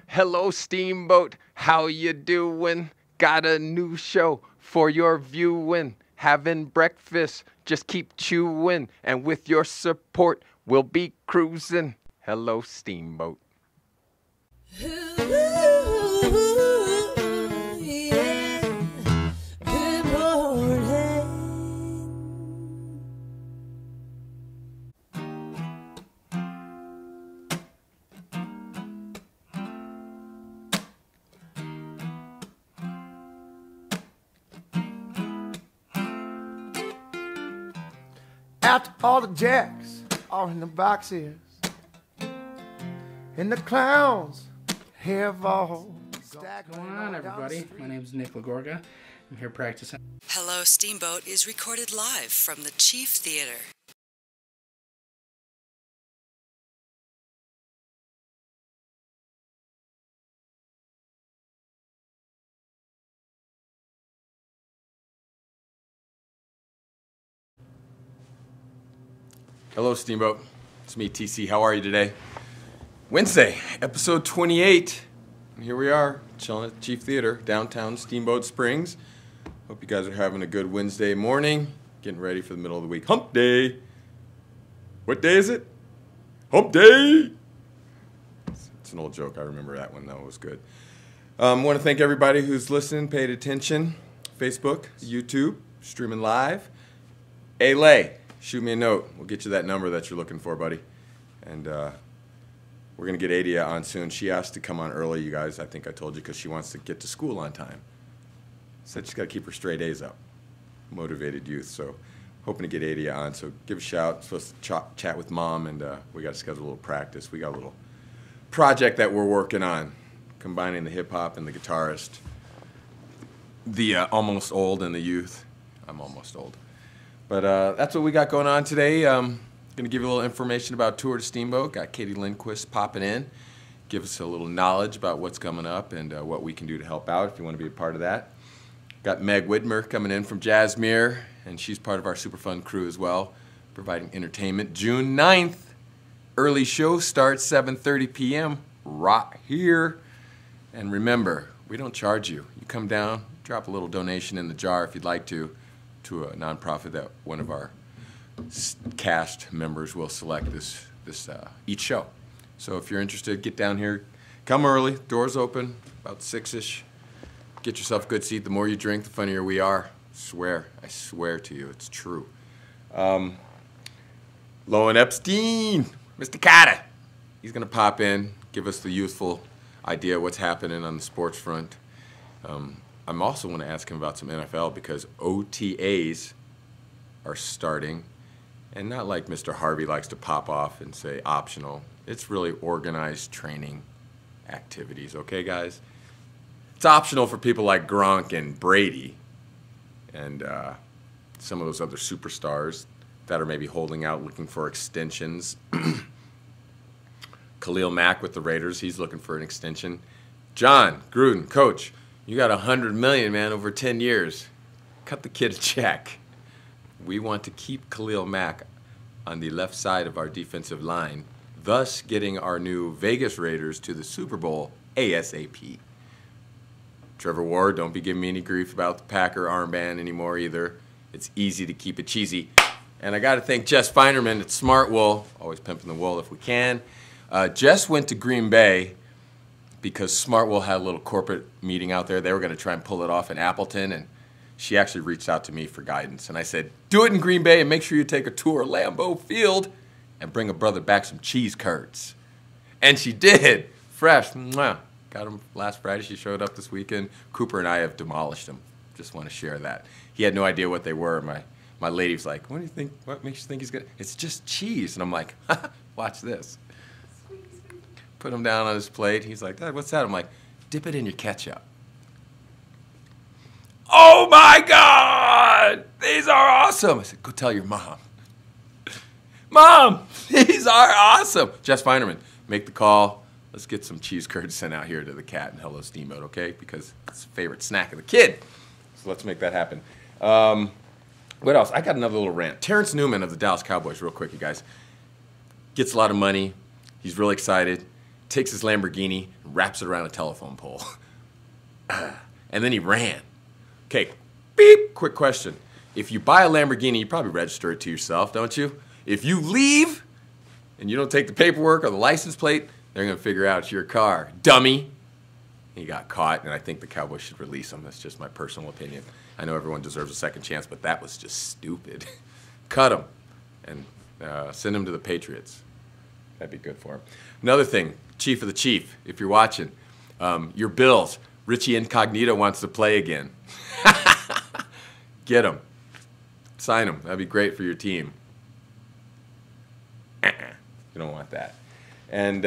Hello, Steamboat. How you doing? Got a new show for your viewing. Having breakfast, just keep chewing. And with your support, we'll be cruising. Hello, Steamboat. After all the jacks are in the boxes, and the clowns have all What's going on, everybody? My name is Nick Lagorga. I'm here practicing. Hello, Steamboat is recorded live from the Chief Theater. Hello, Steamboat. It's me, TC. How are you today? Wednesday, episode 28. And here we are, chilling at the Chief Theater, downtown Steamboat Springs. Hope you guys are having a good Wednesday morning, getting ready for the middle of the week. Hump Day! What day is it? Hump Day! It's an old joke. I remember that one. That was good. I want to thank everybody who's listened, paid attention. Facebook, YouTube, streaming live. Hey, Lay. Shoot me a note. We'll get you that number that you're looking for, buddy. And we're going to get Adia on soon. She asked to come on early, you guys. I think I told you because she wants to get to school on time. Said she's got to keep her straight A's up. Motivated youth. So hoping to get Adia on. So give a shout. Supposed to chat with Mom, and we got to schedule a little practice. We got a little project that we're working on, combining the hip-hop and the guitarist. The almost old and the youth. I'm almost old. But that's what we got going on today. Going to give you a little information about Tour de Steamboat. Got Katie Lindquist popping in. Give us a little knowledge about what's coming up and what we can do to help out if you want to be a part of that. Got Meg Widmer coming in from Jazzmere, and she's part of our super fun crew as well, providing entertainment. June 9th, early show starts 7:30 p.m. right here. And remember, we don't charge you. You come down, drop a little donation in the jar if you'd like to a nonprofit that one of our cast members will select each show. So if you're interested, get down here. Come early. Doors open about 6-ish. Get yourself a good seat. The more you drink, the funnier we are. I swear to you, it's true. Lowen Epstein, Mr. Carter. He's going to pop in, give us the youthful idea of what's happening on the sports front. I'm also want to ask him about some NFL because OTAs are starting, and not like Mr. Harvey likes to pop off and say optional. It's really organized training activities, okay, guys? It's optional for people like Gronk and Brady and some of those other superstars that are maybe holding out looking for extensions. Khalil Mack with the Raiders, he's looking for an extension. John Gruden, coach. You got $100 million, man, over 10 years. Cut the kid a check. We want to keep Khalil Mack on the left side of our defensive line, thus getting our new Vegas Raiders to the Super Bowl ASAP. Trevor Ward, don't be giving me any grief about the Packer armband anymore either. It's easy to keep it cheesy. And I got to thank Jess Feinerman at Smart Wool, always pimping the wool if we can. Jess went to Green Bay because Smartwool had a little corporate meeting out there. They were going to try and pull it off in Appleton, and she actually reached out to me for guidance. And I said, do it in Green Bay and make sure you take a tour of Lambeau Field and bring a brother back some cheese curds. And she did. Fresh. Mwah. Got them last Friday. She showed up this weekend. Cooper and I have demolished them. Just want to share that. He had no idea what they were. My lady was like, what do you think? What makes you think he's good? It's just cheese. And I'm like, watch this. Put him down on his plate. He's like, Dad, what's that? I'm like, dip it in your ketchup. Oh my God! These are awesome. I said, go tell your mom. Mom, these are awesome. Jess Feinerman, make the call. Let's get some cheese curds sent out here to the cat and Hello Steamboat, okay? Because it's the favorite snack of the kid. So let's make that happen. What else? I got another little rant. Terrence Newman of the Dallas Cowboys, real quick, you guys. Gets a lot of money. He's really excited. takes his Lamborghini, and wraps it around a telephone pole. And then he ran. Okay, beep, quick question. If you buy a Lamborghini, you probably register it to yourself, don't you? If you leave and you don't take the paperwork or the license plate, they're going to figure out it's your car. Dummy. He got caught, and I think the Cowboys should release him. That's just my personal opinion. I know everyone deserves a second chance, but that was just stupid. Cut him and send him to the Patriots. That'd be good for him. Another thing, Chief of the Chief, if you're watching, your Bills, Richie Incognito wants to play again. Get him. Sign him. That'd be great for your team. You don't want that. And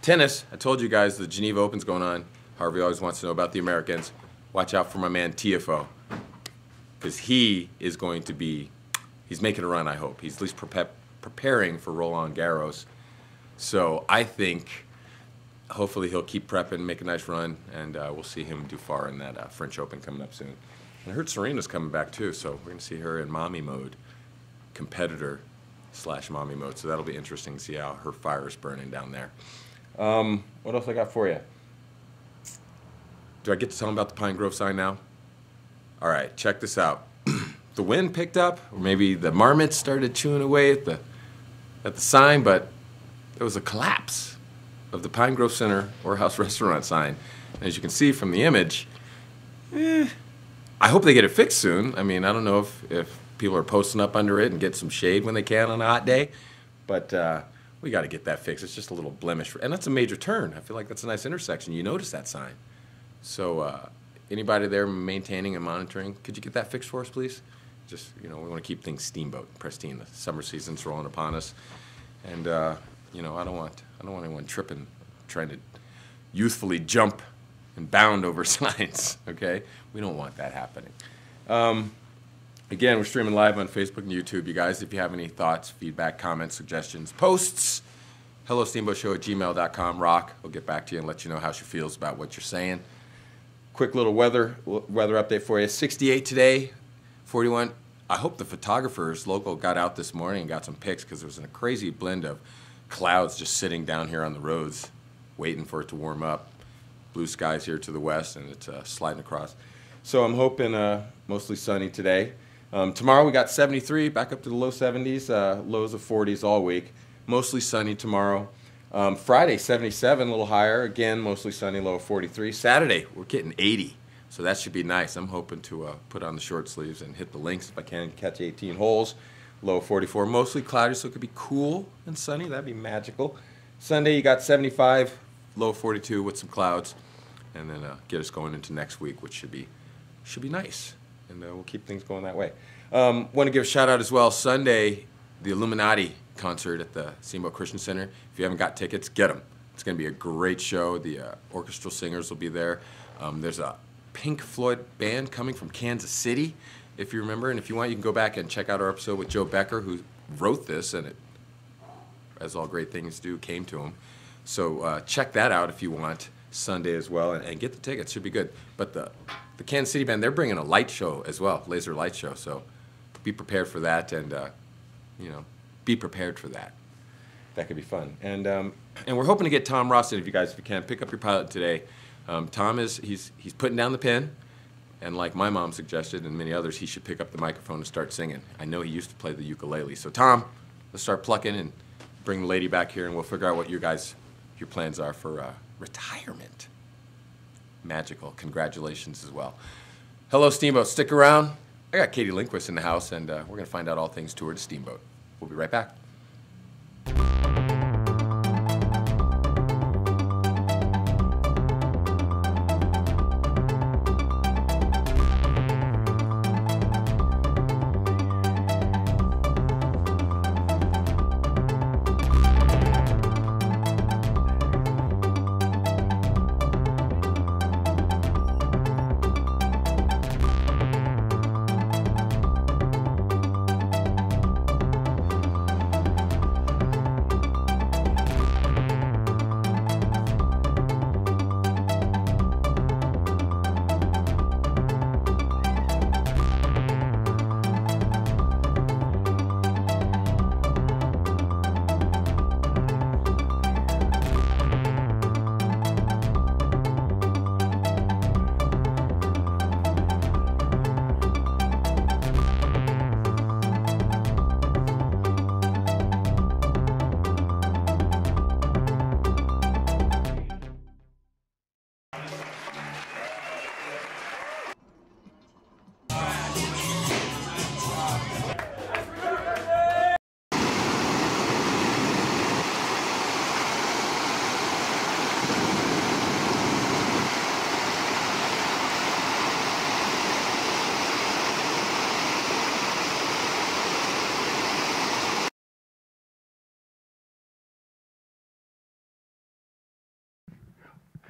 tennis, I told you guys the Geneva Open's going on. Harvey always wants to know about the Americans. Watch out for my man Tiafoe, because he is going to be, he's making a run, I hope. He's at least preparing for Roland Garros. So I think hopefully he'll keep prepping, make a nice run, and we'll see him do far in that French Open coming up soon. And I heard Serena's coming back too, so we're going to see her in mommy mode, competitor/mommy mode. So that'll be interesting to see how her fire is burning down there. What else I got for you? Do I get to tell them about the Pine Grove sign now? All right, check this out. The wind picked up, or maybe the marmots started chewing away at the sign, but there was a collapse of the Pine Grove Center Warehouse Restaurant sign. And as you can see from the image, I hope they get it fixed soon. I mean, I don't know if people are posting up under it and get some shade when they can on a hot day, but we got to get that fixed. It's just a little blemish, and that's a major turn. I feel like that's a nice intersection. You notice that sign. So anybody there maintaining and monitoring, could you get that fixed for us, please? Just, you know, we want to keep things Steamboat, pristine. The summer season's rolling upon us, and you know, I don't want anyone tripping, trying to youthfully jump and bound over signs. Okay, we don't want that happening. Again, we're streaming live on Facebook and YouTube. You guys, if you have any thoughts, feedback, comments, suggestions, posts, hellosteamboatshow@gmail.com. Rock, we'll get back to you and let you know how she feels about what you're saying. Quick little weather update for you. 68 today, 41. I hope the photographers local got out this morning and got some pics, because there was a crazy blend of clouds just sitting down here on the roads waiting for it to warm up. Blue skies here to the west, and it's sliding across. So I'm hoping mostly sunny today. Tomorrow we got 73, back up to the low 70s, lows of 40s all week. Mostly sunny tomorrow. Friday, 77, a little higher. Again, mostly sunny, low of 43. Saturday, we're getting 80, so that should be nice. I'm hoping to put on the short sleeves and hit the links if I can, catch 18 holes. Low of 44, mostly cloudy, so it could be cool and sunny. That'd be magical. Sunday, you got 75, low of 42 with some clouds, and then get us going into next week, which should be nice, and we'll keep things going that way. Want to give a shout out as well. Sunday, the Illuminati concert at the Steamboat Christian Center. If you haven't got tickets, get them. It's going to be a great show. The orchestral singers will be there. There's a Pink Floyd band coming from Kansas City, if you remember. And if you want, you can go back and check out our episode with Joe Becker, who wrote this, and it, as all great things do, came to him. So check that out if you want, Sunday as well, and get the tickets. Should be good. But the Kansas City band, they're bringing a light show as well, laser light show. So be prepared for that, and you know, be prepared for that. That could be fun. And we're hoping to get Tom Ross in, if you guys, if you can, pick up your pilot today. Tom he's putting down the pen, and like my mom suggested and many others, he should pick up the microphone and start singing. I know he used to play the ukulele. So Tom, let's start plucking and bring the lady back here, and we'll figure out what your plans are for retirement. Magical. Congratulations as well. Hello, Steamboat. Stick around. I got Katie Lindquist in the house, and we're going to find out all things Tour de Steamboat. We'll be right back.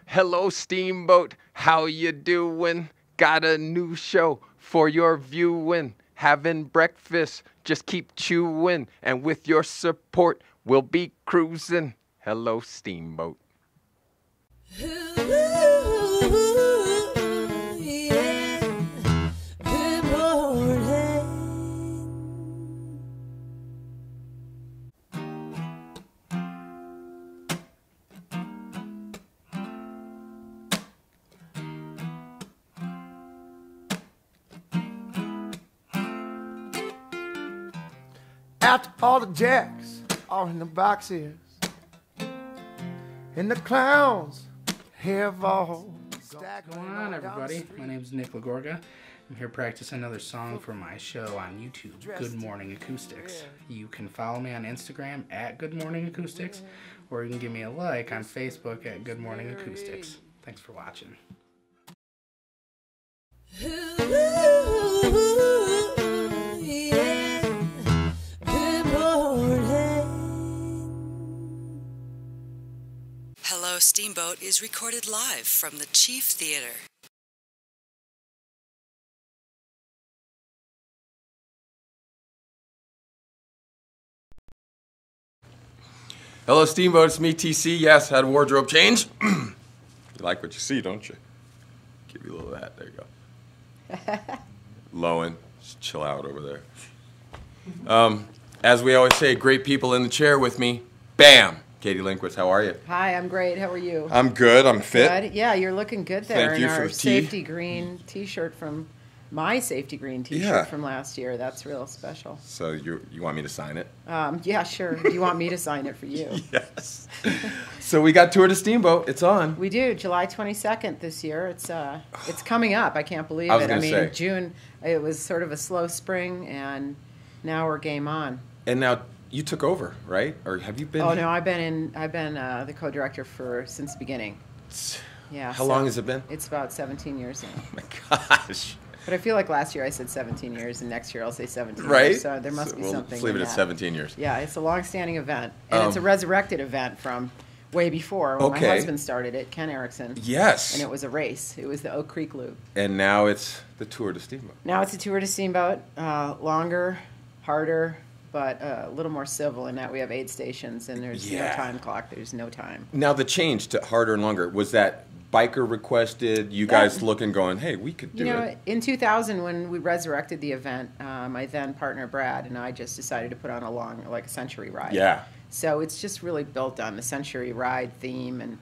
Hello, Steamboat. How you doing? Got a new show for your viewing. Having breakfast, just keep chewing. And with your support, we'll be cruising. Hello, Steamboat. After all the jacks are in the boxes, and the clowns have all stacked. What's going on, everybody? My name is Nick Lagorga. I'm here practicing another song for my show on YouTube, Good Morning Acoustics. You can follow me on Instagram at Good Morning Acoustics, or you can give me a like on Facebook at Good Morning Acoustics. Thanks for watching. Hello, Steamboat is recorded live from the Chief Theater. Hello, Steamboat. It's me, TC. Yes, had a wardrobe change. You like what you see, don't you? Give you a little of that. There you go. Lowen, just chill out over there. As we always say, great people in the chair with me. Bam! Katie Lindquist, how are you? Hi, I'm great. How are you? I'm good. I'm fit. Good. Yeah, you're looking good there Thank you in for our the tea. safety green T-shirt from my safety green T-shirt Yeah. from last year. That's real special. So you want me to sign it? Yeah, sure. Do you want me to sign it for you? Yes. So we got Tour de Steamboat. It's on. We do. July 22nd this year. It's coming up. I can't believe I was it. I gonna mean, say. June. It was sort of a slow spring, and now we're game on. And now you took over, right? Or have you been? Oh no, I've been the co-director since the beginning. Yeah. How long has it been? It's about 17 years now. Oh my gosh. But I feel like last year I said 17 years, and next year I'll say 17 Right? years. So there must be we'll something. Let's leave in it at that. 17 years. Yeah, it's a long-standing event, and it's a resurrected event from way before when Okay. my husband started it, Ken Erickson. Yes. And it was a race. It was the Oak Creek Loop. And now it's the Tour de Steamboat. Now it's a Tour de Steamboat, longer, harder, but a little more civil in that we have 8 stations, and there's no Yeah. time clock. There's no time. Now the change to harder and longer, was that biker requested? You Yeah. guys looking, going, hey, we could do You know, it. in 2000, when we resurrected the event, my then partner Brad and I just decided to put on a century ride. Yeah. So it's just really built on the century ride theme, and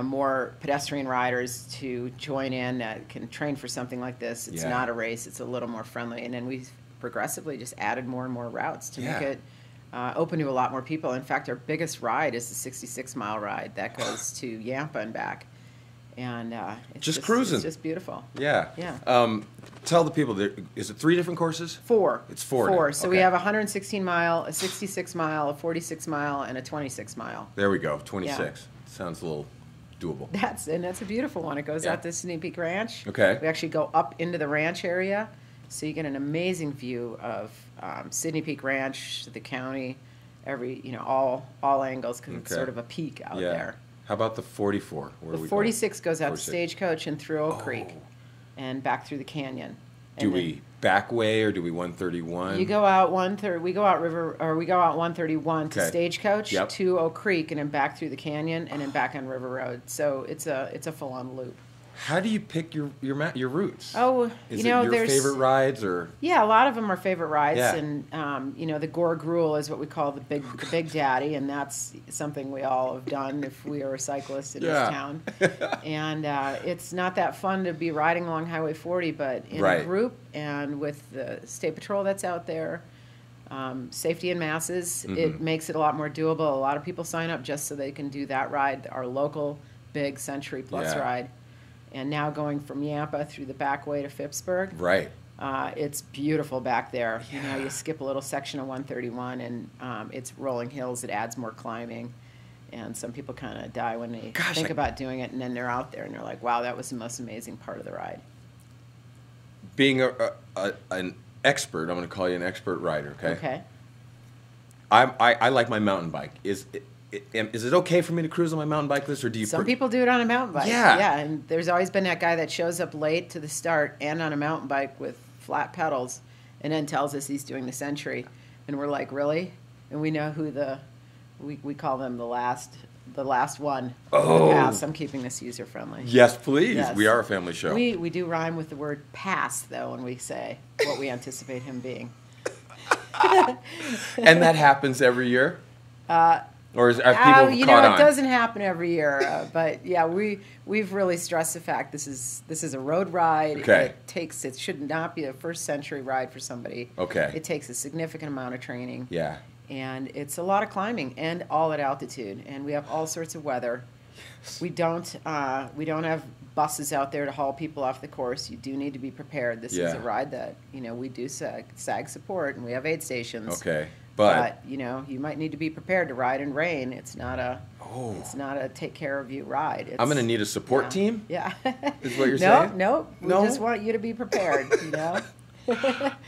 more pedestrian riders to join in that can train for something like this. It's Yeah. not a race; it's a little more friendly. And then we progressively just added more and more routes to make it open to a lot more people. In fact, our biggest ride is the 66-mile ride that goes to Yampa and back. And it's Just cruising. It's just beautiful. Yeah. Yeah. Tell the people, is it 3 different courses? 4. It's 4 4. now. So Okay. we have a 116-mile, a 66-mile, a 46-mile, and a 26-mile. There we go, 26. Sounds a little doable. That's a beautiful one. It goes Yeah. out to Sydney Peak Ranch. Okay. We actually go up into the ranch area, so you get an amazing view of Sydney Peak Ranch, the county, all angles, because it's Okay. sort of a peak out Yeah. there. How about the 44? Where are The we 46 goes out to 46. Stagecoach and through Oak Oh. Creek, and back through the canyon. Do And then we back way or do we 131? You go out 130. We go out 131 to Okay. Stagecoach Yep. to Oak Creek, and then back through the canyon, and then back on River Road. So it's a full-on loop. How do you pick your routes? Oh, Is it your there's favorite rides or? Yeah, a lot of them are favorite rides, Yeah. and the Gore Gruel is what we call the big daddy, and that's something we all have done if we are a cyclist in Yeah. this town. And it's not that fun to be riding along Highway 40, but in Right. a group and with the state patrol that's out there, safety in masses, it makes it a lot more doable. A lot of people sign up just so they can do that ride, our local big Century Plus Yeah. ride. And now going from Yampa through the back way to Phippsburg. Right. It's beautiful back there. You skip a little section of 131, and it's rolling hills. It adds more climbing, and some people kind of die when they think about doing it, and then they're out there and they're like, "Wow, that was the most amazing part of the ride." Being an expert, I'm going to call you an expert rider. Okay. Okay. I like my mountain bike. is it okay for me to cruise on my mountain bike this, or do you? Some people do it on a mountain bike. Yeah. Yeah, and there's always been that guy that shows up late to the start and on a mountain bike with flat pedals, and then tells us he's doing the Century, and we're like, really? And we know who we call them the last one. Oh. The pass. I'm keeping this user friendly. Yes, please. Yes. We are a family show. We do rhyme with the word pass though when we say what we anticipate him being. And that happens every year? Or are people caught on? It doesn't happen every year, but yeah, we've really stressed the fact this is a road ride. Okay. It should not be a first century ride for somebody. Okay. It takes a significant amount of training. Yeah. And it's a lot of climbing and all at altitude, and we have all sorts of weather. We don't have buses out there to haul people off the course. You do need to be prepared. This is a ride that we do SAG support, and we have aid stations. Okay. But you might need to be prepared to ride in rain. It's not a take care of you ride. I'm going to need a support team? Yeah. Is what you're saying? No. We just want you to be prepared,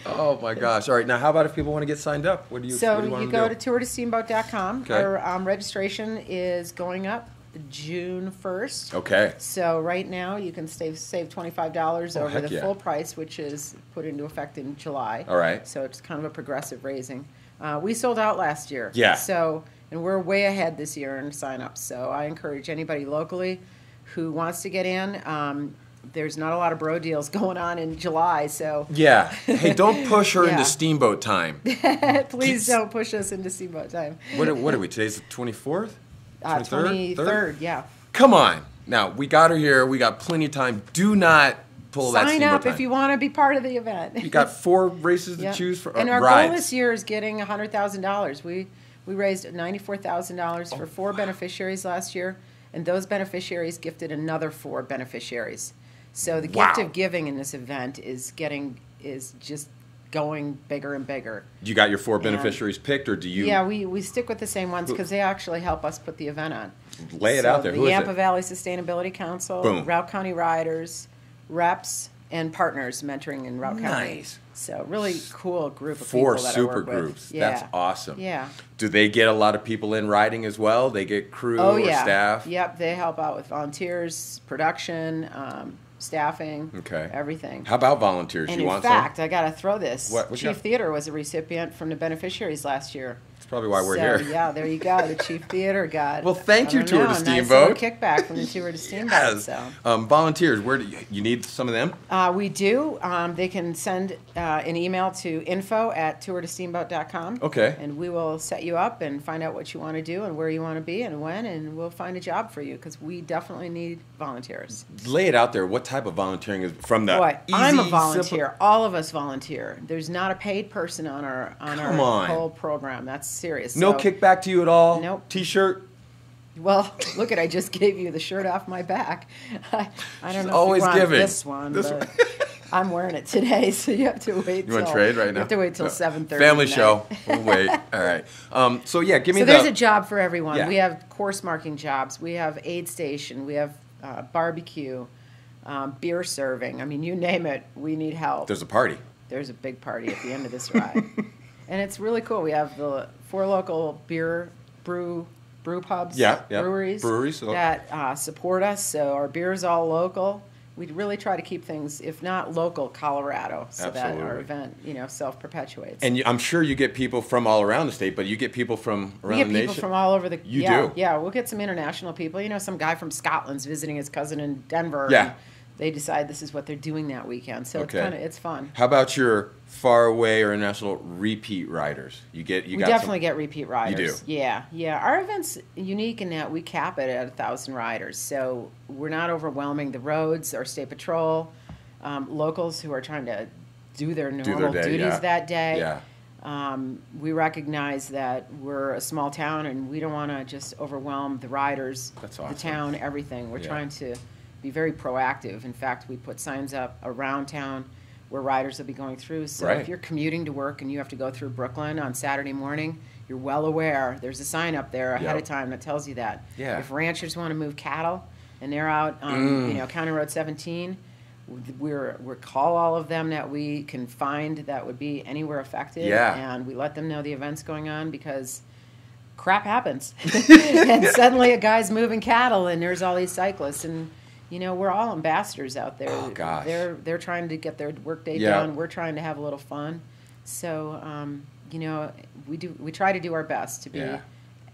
Oh my gosh. All right. Now, how about if people want to get signed up? What do you want you to go do? to tourtosteamboat.com. Okay. Our registration is going up June 1st. Okay. So right now you can save $25 over the full price, which is put into effect in July. All right. So it's kind of a progressive raising. We sold out last year. Yeah. And we're way ahead this year in sign-ups. So I encourage anybody locally who wants to get in. There's not a lot of bro deals going on in July, so... Yeah. Hey, don't push her into Steamboat time. Please don't push us into Steamboat time. What are we? Today's the 24th? 23rd, yeah. Come on. Now, we got her here. We got plenty of time. Do not pull that Sign Steamboat up time. if you want to be part of the event. You got 4 races to choose from. And our rides. goal this year is getting $100,000. We raised $94,000 for 4 beneficiaries last year, and those beneficiaries gifted another 4 beneficiaries. So the gift of giving in this event is just going bigger and bigger. You got your 4 beneficiaries picked, or do you? Yeah, we stick with the same ones because they actually help us put the event on. Lay it out there. The Who is Yampa it? Valley Sustainability Council, Boom. Route County Riders, reps, and partners mentoring in Route County. Nice. So really cool group of 4 people that super I work groups. with. Yeah. That's awesome. Yeah. Do they get a lot of people in riding as well? They get crew or staff? Yep, they help out with volunteers, production, staffing, everything. How about volunteers? And you in want fact, I got to throw this. What you Chief got? Theater was a recipient from the beneficiaries last year. That's probably why we're here. Yeah, there you go. The Chief Theater got. Well, thank you, Tour to Steamboat. Nice kickback from the Tour to Steamboat. Yes. So. Volunteers, where do you need some of them? We do. They can send an email to info@tourtosteamboat.com. Okay. And we will set you up and find out what you want to do and where you want to be and when, and we'll find a job for you because we definitely need volunteers. Lay it out there. What type of volunteering is from the Boy, easy, I'm a volunteer. simple... All of us volunteer. There's not a paid person on our whole program. That's serious. No kickback to you at all? Nope. T-shirt? Well, look I just gave you the shirt off my back. I don't know always if you want giving. this one, but I'm wearing it today, so you have to wait. You want to trade right now? You have to wait till 7:30. Family show. We'll wait. All right. So yeah, give me So there's a job for everyone. Yeah. We have course marking jobs. We have aid station. We have barbecue, beer serving. I mean, you name it, we need help. There's a party. There's a big party at the end of this ride. And it's really cool. We have the 4 local brew pubs, breweries that support us. So our beer is all local. We really try to keep things, if not local, Colorado, so that our event, self-perpetuates. And I'm sure you get people from all around the state, but you get people from around the nation? We get people from all over the... You do? Yeah, we'll get some international people. Some guy from Scotland's visiting his cousin in Denver. Yeah. And they decide this is what they're doing that weekend. So it's fun. How about your far away or international repeat riders? We definitely get repeat riders. You do? Yeah. Our event's unique in that we cap it at 1,000 riders. So we're not overwhelming the roads or state patrol, locals who are trying to do their normal duties that day. Yeah. We recognize that we're a small town and we don't want to just overwhelm the riders, That's awesome. the town, everything. We're trying to be very proactive. In fact, we put signs up around town where riders will be going through. So if you're commuting to work and you have to go through Brooklyn on Saturday morning, you're well aware. There's a sign up there ahead of time that tells you that. Yeah. If ranchers want to move cattle and they're out on County Road 17, we're call all of them that we can find that would be anywhere affected. Yeah. And we let them know the event's going on because crap happens. And suddenly a guy's moving cattle and there's all these cyclists. And, you know, we're all ambassadors out there. Oh, gosh. They're trying to get their workday Yeah. done. We're trying to have a little fun. So, you know, we try to do our best to be Yeah.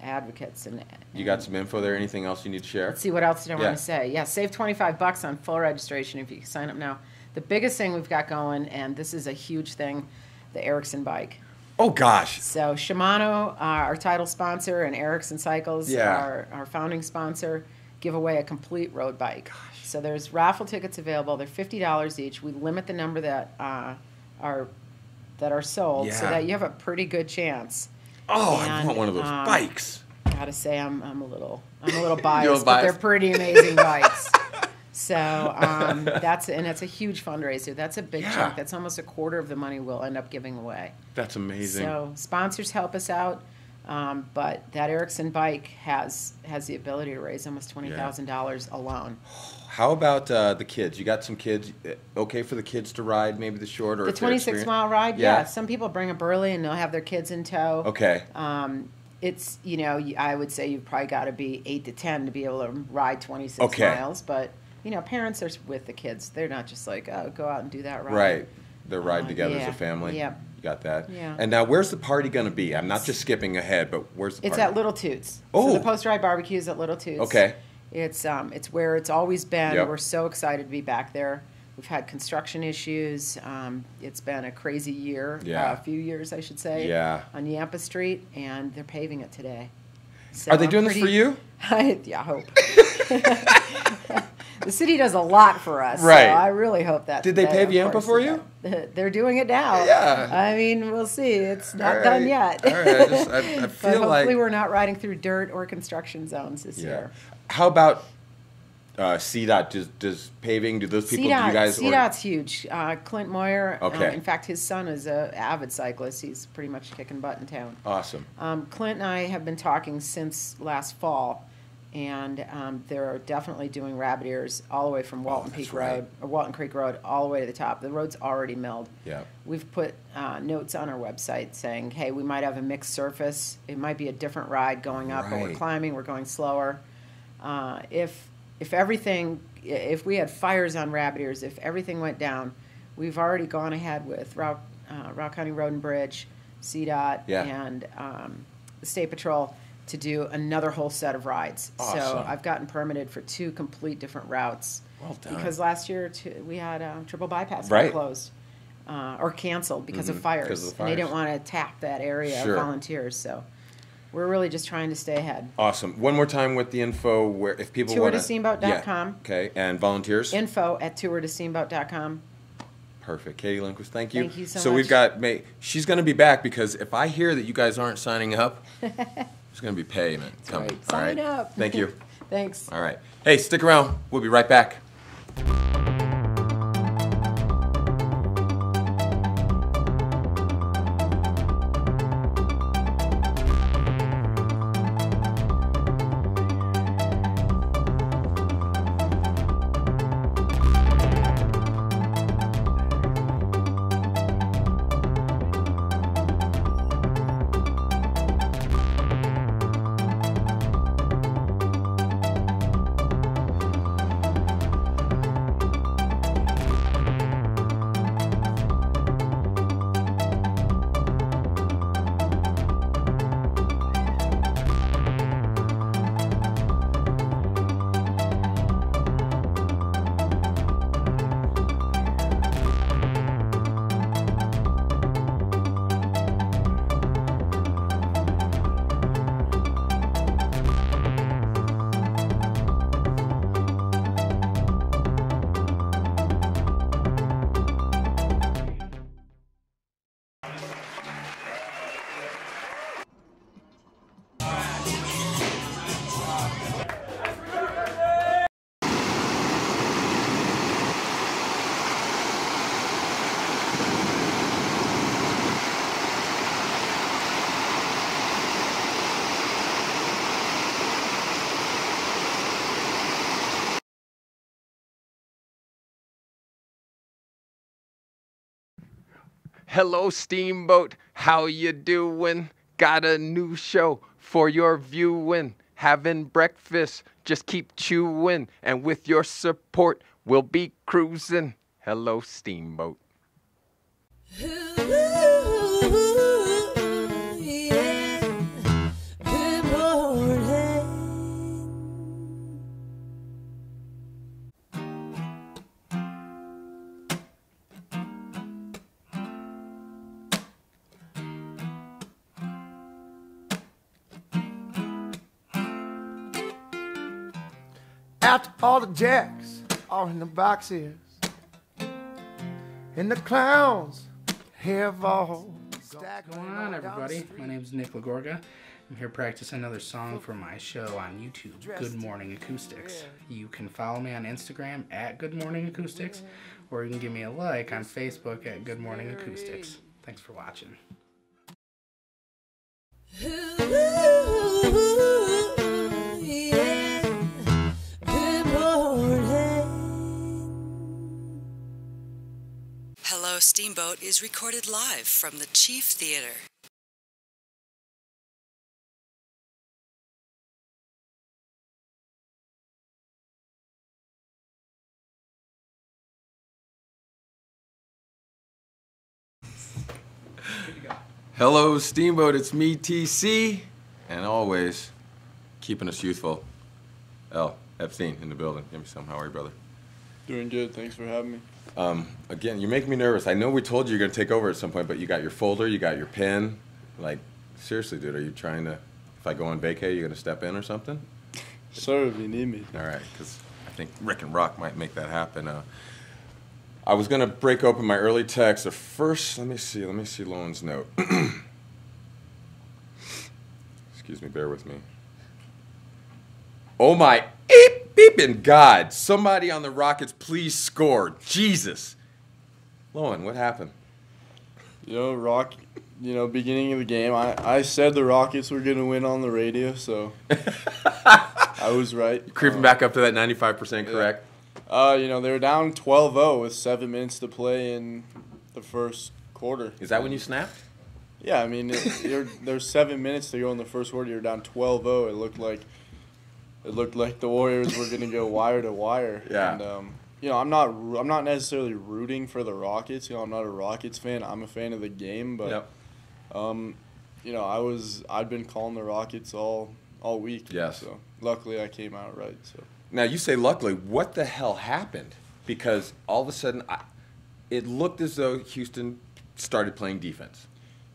advocates. And You got some info there? Anything else you need to share? let's see, what else did I Yeah. want to say? Yeah, save $25 on full registration if you sign up now. The biggest thing we've got going, and this is a huge thing, the Ericsson bike. Oh, gosh. So Shimano, our title sponsor, and Ericsson Cycles, Yeah. our founding sponsor, give away a complete road bike. So there's raffle tickets available. They're $50 each. We limit the number that are sold so Yeah. that you have a pretty good chance. Oh, I And, want one of those bikes. Gotta say, I'm a little biased, but biased? they're pretty amazing bikes. So it's a huge fundraiser. That's a big Yeah. chunk. That's almost a quarter of the money we'll end up giving away. That's amazing. So sponsors help us out, but that Ericsson bike has the ability to raise almost $20,000 alone. How about the kids? You got some kids. Okay for the kids to ride maybe the short or The if they're 26-mile ride, Yeah. yeah. Some people bring up early and they'll have their kids in tow. Okay. It's, you know, I would say you've probably got to be 8 to 10 to be able to ride 26 Okay. miles. But, you know, parents are with the kids. They're not just like, oh, go out and do that ride. Right. They're riding together as yeah. a family. Yep. You got that. Yeah. And now, where's the party going to be? I'm not just skipping ahead, but where's the It's party? at Little Toots. Oh. So the post-ride barbecue is at Little Toots. Okay. It's where it's always been. Yep. We're so excited to be back there. We've had construction issues. It's been a crazy year. Yeah. A few years, I should say. Yeah. On Yampa Street, and they're paving it today. So Are they I'm doing this for you? Yeah, I hope. The city does a lot for us. Right. So I really hope that. Did they that, pave of Yampa course, for you? They're doing it now. Yeah. I mean, we'll see. It's not All done right. yet. All right. I But feel hopefully like. we're not riding through dirt or construction zones this Yeah. year. How about CDOT? Does paving? Do those people? Do you guys? CDOT's huge. Clint Moyer. Okay. In fact, his son is an avid cyclist. He's pretty much kicking butt in town. Awesome. Clint and I have been talking since last fall, and they're definitely doing rabbit ears all the way from Walton that's Peak right. Road, or Walton Creek Road, all the way to the top. The road's already milled. Yeah. We've put notes on our website saying, hey, we might have a mixed surface. It might be a different ride going up, but we're Right. climbing, we're going slower. If we had fires on rabbit ears, if everything went down, we've already gone ahead with Rock County Road and Bridge, CDOT, Yeah. and the State Patrol to do another whole set of rides. So Awesome. I've gotten permitted for 2 complete different routes. Well done. Because last year we had triple bypass Right. closed or canceled because of Mhm, fires. because of the And they fires. didn't want to tap that area Sure. of volunteers. So we're really just trying to stay ahead. Awesome. One more time with the info where if people want Tourtosteamboat.com. Yeah. Okay. And volunteers. Info@tourtosteamboat.com. Perfect. Katie Lindquist, thank you. Thank you so So much. we've got May. She's going to be back because if I hear that you guys aren't signing up, there's going to be payment coming. right. All right. Sign up. Thank you. Thanks. All right. Hey, stick around. We'll be right back. Hello, Steamboat. How you doing? Got a new show for your viewing, having breakfast, just keep chewing, and with your support, we'll be cruising. Hello, Steamboat. After all the jacks are in the boxes, and the clowns have all stacked. What's going on, everybody? My name's Nick Lagorga. I'm here practicing another song for my show on YouTube, Good Morning Acoustics. You can follow me on Instagram at Good Morning Acoustics, or you can give me a like on Facebook at Good Morning Acoustics. Thanks for watching. Hello, Steamboat is recorded live from the Chief Theater. Hello, Steamboat. It's me, TC, and always keeping us youthful. L. Epstein in the building. Give me some. How are you, brother? Doing good. Thanks for having me. Again, you're making me nervous. I know we told you you're going to take over at some point, but you got your folder, you got your pen. Like, seriously, dude, are you trying to, if I go on vacay, you going to step in or something? Sir, if you need me. All right, because I think Rick and Rock might make that happen. I was going to break open my early text. The first, let me see Lowen's note. Excuse me, bear with me. Oh my beeping God, somebody on the Rockets please score. Jesus. Lowen, what happened? Beginning of the game, I said the Rockets were going to win on the radio, so I was right. You're creeping back up to that 95% correct? Yeah. They were down 12-0 with 7 minutes to play in the first quarter. Is that when you snapped? Yeah, I mean, there's 7 minutes to go in the first quarter. You're down 12-0. It looked like the Warriors were going to go wire to wire. Yeah. And, I'm not necessarily rooting for the Rockets. I'm not a Rockets fan. I'm a fan of the game, but Yep. I'd been calling the Rockets all week. Yes. So luckily I came out right. So Now, you say luckily. What the hell happened? Because all of a sudden, it looked as though Houston started playing defense.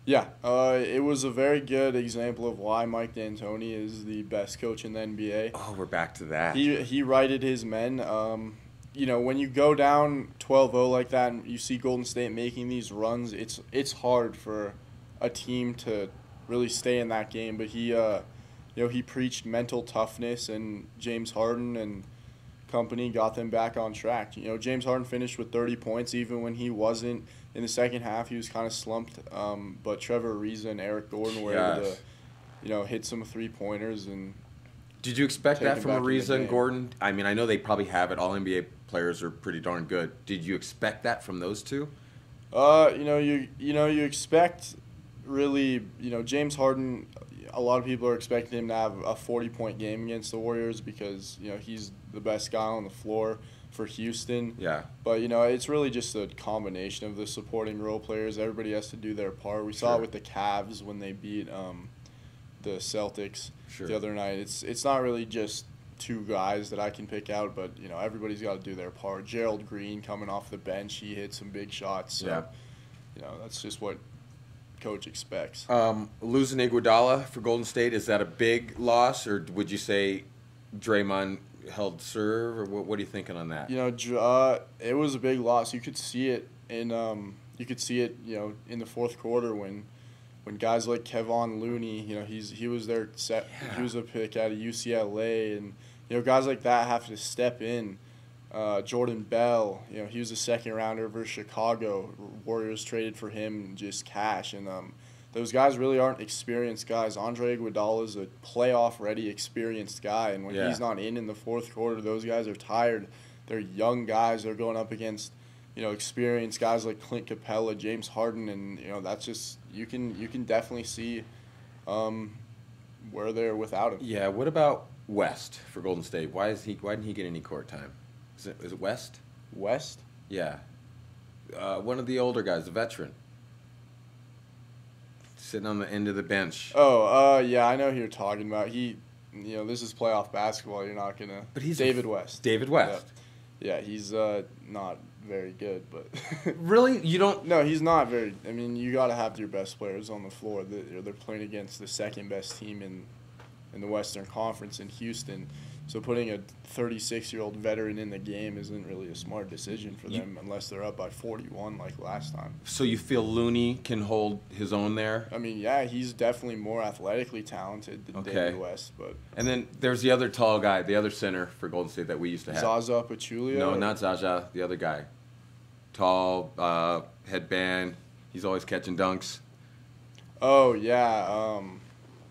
yeah, it was a very good example of why Mike D'Antoni is the best coach in the NBA. Oh, we're back to that. He righted his men. When you go down 12-0 like that and you see Golden State making these runs, it's hard for a team to really stay in that game. But he preached mental toughness, and James Harden and company got them back on track. James Harden finished with 30 points even when he wasn't. In the second half, he was kind of slumped, but Trevor Ariza and Eric Gordon were able to, hit some three-pointers. And did you expect that from Ariza and game. Gordon? I mean, I know they probably have it. All NBA players are pretty darn good. Did you expect that from those two? You expect really, James Harden. A lot of people are expecting him to have a 40-point game against the Warriors because he's the best guy on the floor for Houston. Yeah. But, it's really just a combination of the supporting role players. Everybody has to do their part. We saw it with the Cavs when they beat the Celtics the other night. It's not really just two guys that I can pick out, but, everybody's got to do their part. Gerald Green coming off the bench, he hit some big shots. So, that's just what coach expects. Losing Iguodala for Golden State, is that a big loss, or would you say Draymond held serve, or what are you thinking on that? It was a big loss. You could see it in in the fourth quarter when guys like Kevon Looney, he was their set. He was a pick out of UCLA, and guys like that have to step in. Jordan Bell, he was a second rounder versus Chicago. Warriors traded for him just cash, and those guys really aren't experienced guys. Andre Iguodala is a playoff-ready, experienced guy, and when he's not in the fourth quarter, those guys are tired. They're young guys. They're going up against, experienced guys like Clint Capella, James Harden, and that's just you can definitely see, were there without him. Yeah. What about West for Golden State? Why didn't he get any court time? Is it West? West? Yeah. One of the older guys, the veteran, sitting on the end of the bench. Oh, yeah, I know who you're talking about. This is playoff basketball. You're not gonna. But he's David West. David West. Yeah, he's not very good, but. Really, you don't? No, he's not very. I mean, you got to have your best players on the floor. They're playing against the second best team in the Western Conference in Houston. So putting a 36-year-old veteran in the game isn't really a smart decision for them unless they're up by 41 like last time. So you feel Looney can hold his own there? I mean, yeah, he's definitely more athletically talented than David West. But and then there's the other tall guy, the other center for Golden State that we used to have. Zaza Pachulia? No, not Zaza, the other guy. Tall, headband. He's always catching dunks. Oh, yeah.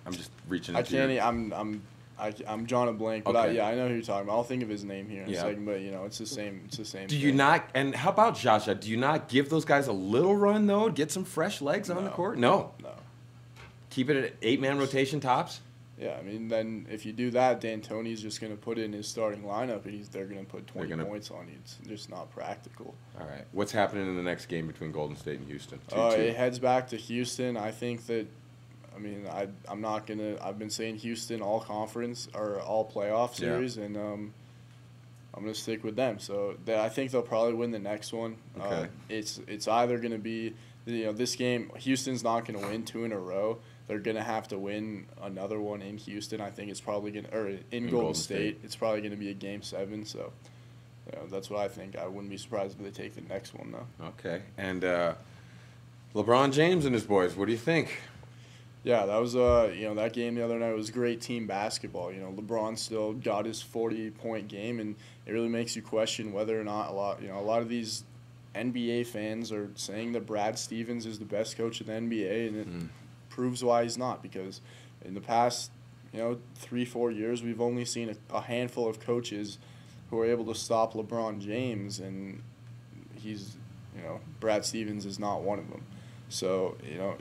I'm just reaching I into can't. I'm drawing a blank, but Okay. I know who you're talking about. I'll think of his name here in a second, but it's the same. Do you not? And how about Zaza? Do you not give those guys a little run though? Get some fresh legs on the court? No. Keep it at 8-man rotation tops. Yeah, I mean, then if you do that, D'Antoni's just going to put in his starting lineup, and they're going to put 20 points on you. It's just not practical. All right. What's happening in the next game between Golden State and Houston? 2-2. It heads back to Houston. I think that. I mean, I'm not gonna. I've been saying Houston all conference or all playoff series, and I'm gonna stick with them. So I think they'll probably win the next one. Okay. It's either gonna be this game. Houston's not gonna win 2 in a row. They're gonna have to win another one in Houston. I think it's probably in Golden State. It's probably gonna be a Game 7. So that's what I think. I wouldn't be surprised if they take the next one though. Okay. And LeBron James and his boys. What do you think? Yeah, that was that game the other night was great team basketball. LeBron still got his 40-point game, and it really makes you question whether or not a lot of these NBA fans are saying that Brad Stevens is the best coach in the NBA, and it proves why he's not. Because in the past 3-4 years, we've only seen a handful of coaches who are able to stop LeBron James, and Brad Stevens is not one of them. So,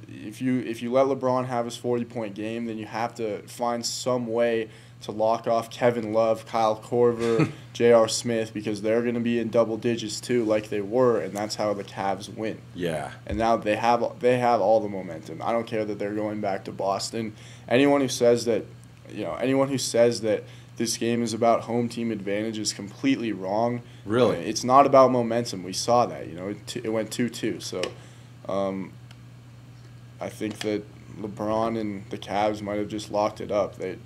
if you let LeBron have his 40-point game, then you have to find some way to lock off Kevin Love, Kyle Korver, J.R. Smith, because they're going to be in double digits too, like they were, and that's how the Cavs win. Yeah. And now they have all the momentum. I don't care that they're going back to Boston. Anyone who says that this game is about home team advantage is completely wrong. Really? It's not about momentum. We saw that. It went 2-2. So. I think that LeBron and the Cavs might have just locked it up. They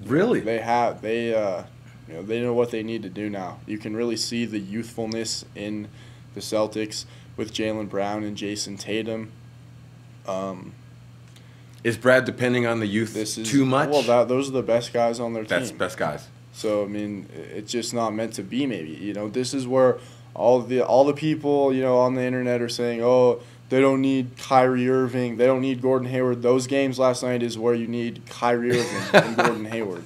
know what they need to do now. You can really see the youthfulness in the Celtics with Jaylen Brown and Jason Tatum. Is Brad depending on the youth too much? Well, those are the best guys on their team. That's best guys. So I mean, it's just not meant to be. Maybe this is where all the people on the internet are saying, oh, they don't need Kyrie Irving. They don't need Gordon Hayward. Those games last night is where you need Kyrie Irving and Gordon Hayward.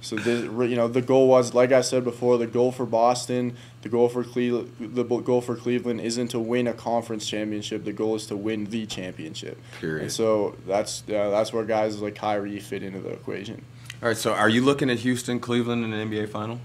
So the goal was, like I said before, the goal for Boston, the goal for Cleveland isn't to win a conference championship. The goal is to win the championship. Period. And so that's where guys like Kyrie fit into the equation. All right. So are you looking at Houston, Cleveland in an NBA final?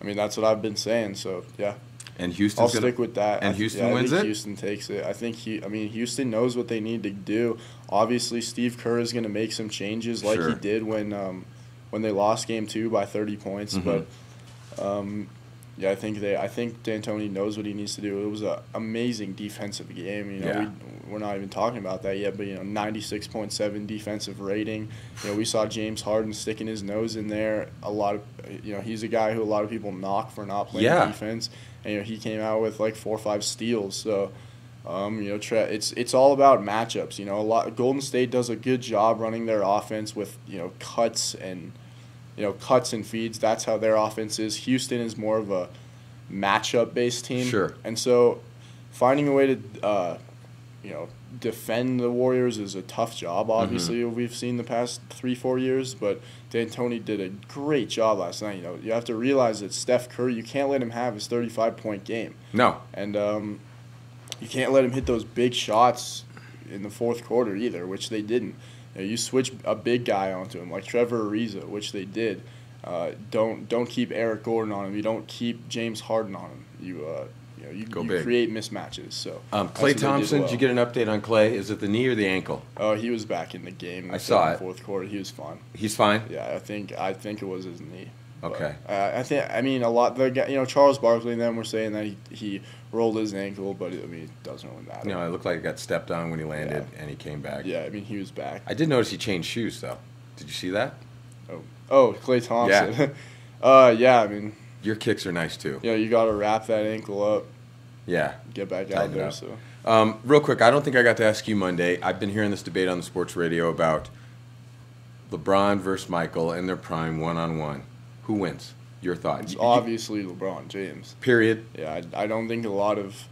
I mean, that's what I've been saying. So yeah. And Houston's I'll stick with that. And Houston wins it? Houston takes it. I think Houston knows what they need to do. Obviously, Steve Kerr is going to make some changes like he did when they lost Game 2 by 30 points. Mm-hmm. But I think D'Antoni knows what he needs to do. It was an amazing defensive game. We're not even talking about that yet. But 96.7 defensive rating. We saw James Harden sticking his nose in there. He's a guy who a lot of people knock for not playing defense. And he came out with like 4 or 5 steals. So, it's all about matchups. Golden State does a good job running their offense with cuts and feeds. That's how their offense is. Houston is more of a matchup based team. Sure. And so, finding a way to defend the Warriors is a tough job. Obviously, we've seen the past 3-4 years, but D'Antoni did a great job last night. You have to realize that Steph Curry, you can't let him have his 35-point game. No. And you can't let him hit those big shots. in the fourth quarter either, which they didn't. You switch a big guy onto him like Trevor Ariza, which they did. Don't keep Eric Gordon on him. You don't keep James Harden on him. You create mismatches. So Klay Thompson, did you get an update on Klay? Is it the knee or the ankle? Oh, he was back in the game. I saw it. Fourth quarter, he was fine. He's fine. Yeah, I think it was his knee. Okay. A lot. Charles Barkley and them were saying that he rolled his ankle, but it doesn't really matter. No, it looked like he got stepped on when he landed, and he came back. Yeah, he was back. I did notice he changed shoes though. Did you see that? Oh, Klay Thompson. Yeah. Your kicks are nice too. Yeah, you got to wrap that ankle up. Yeah. Get back out there. So. Real quick, I don't think I got to ask you Monday. I've been hearing this debate on the sports radio about LeBron versus Michael in their prime one-on-one. Who wins? Your thought? It's obviously LeBron James. Period. Yeah, I don't think a lot of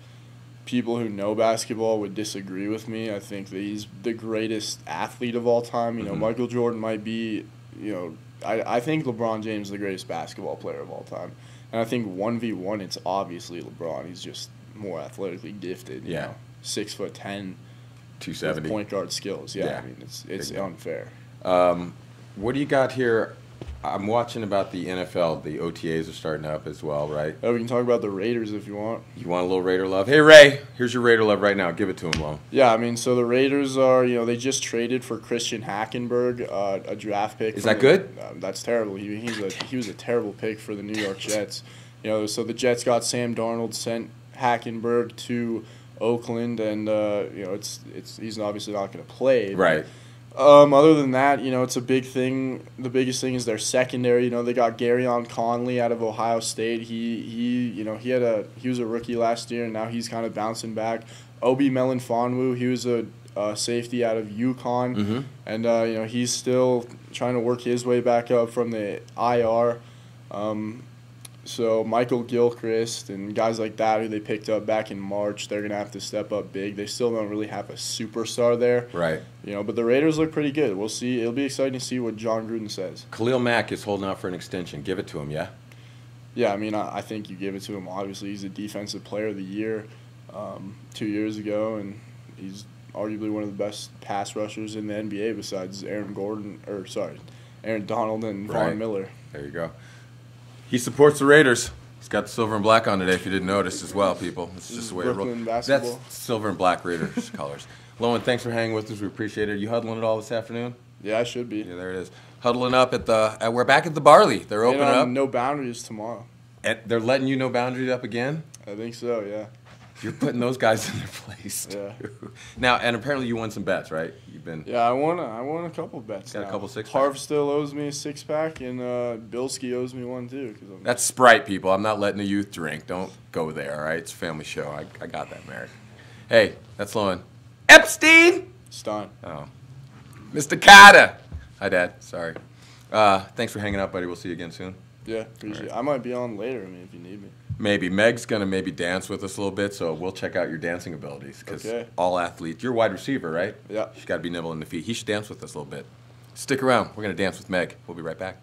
people who know basketball would disagree with me. I think that he's the greatest athlete of all time. You know, Michael Jordan might be, I think LeBron James is the greatest basketball player of all time. And I think 1v1, it's obviously LeBron. He's just more athletically gifted. You know, 6'10", 270, point guard skills. Yeah. It's unfair. What do you got here? I'm watching about the NFL. The OTAs are starting up as well, right? Oh, we can talk about the Raiders if you want. You want a little Raider love? Hey, Ray, here's your Raider love right now. Give it to him, Lone. Yeah, so the Raiders are, they just traded for Christian Hackenberg, a draft pick. Is that good? That's terrible. He was a terrible pick for the New York Jets. So the Jets got Sam Darnold, sent Hackenberg to Oakland, and he's obviously not going to play. Right. Other than that, it's a big thing. The biggest thing is their secondary. They got Garyon Conley out of Ohio State. He was a rookie last year, and now he's kind of bouncing back. Obi Melanfonwu, he was a safety out of UConn, and he's still trying to work his way back up from the IR. So Michael Gilchrist and guys like that who they picked up back in March, they're going to have to step up big. They still don't really have a superstar there. Right. But the Raiders look pretty good. We'll see. It'll be exciting to see what John Gruden says. Khalil Mack is holding out for an extension. Give it to him, yeah? Yeah, I think you give it to him. Obviously, he's a defensive player of the year 2 years ago, and he's arguably one of the best pass rushers in the NBA besides Aaron Donald and Von Miller. There you go. He supports the Raiders. He's got the silver and black on today, if you didn't notice as well, people. It's just the way it rolls. That's silver and black Raiders colors. Lowen, thanks for hanging with us. We appreciate it. Are you huddling it all this afternoon? Yeah, I should be. Yeah, there it is. Huddling up we're back at the Barley. They're opening up. No boundaries tomorrow. And they're letting you no boundaries up again? I think so, yeah. You're putting those guys in their place. Yeah. Now, and apparently you won some bets, right? Yeah, I won a couple bets. Got a couple six-packs. Harv still owes me a 6-pack, and Bilski owes me one too. That's Sprite, people. I'm not letting the youth drink. Don't go there, all right? It's a family show. I got that, Merrick. Hey, that's Lowen. Epstein! Stein. Oh. Mr. Carter. Hi, Dad. Sorry. Thanks for hanging out, buddy. We'll see you again soon. Yeah, appreciate it. I might be on later, if you need me. Maybe. Meg's going to maybe dance with us a little bit, so we'll check out your dancing abilities. Because all athletes, you're a wide receiver, right? Yeah. She's got to be nimble in the feet. He should dance with us a little bit. Stick around. We're going to dance with Meg. We'll be right back.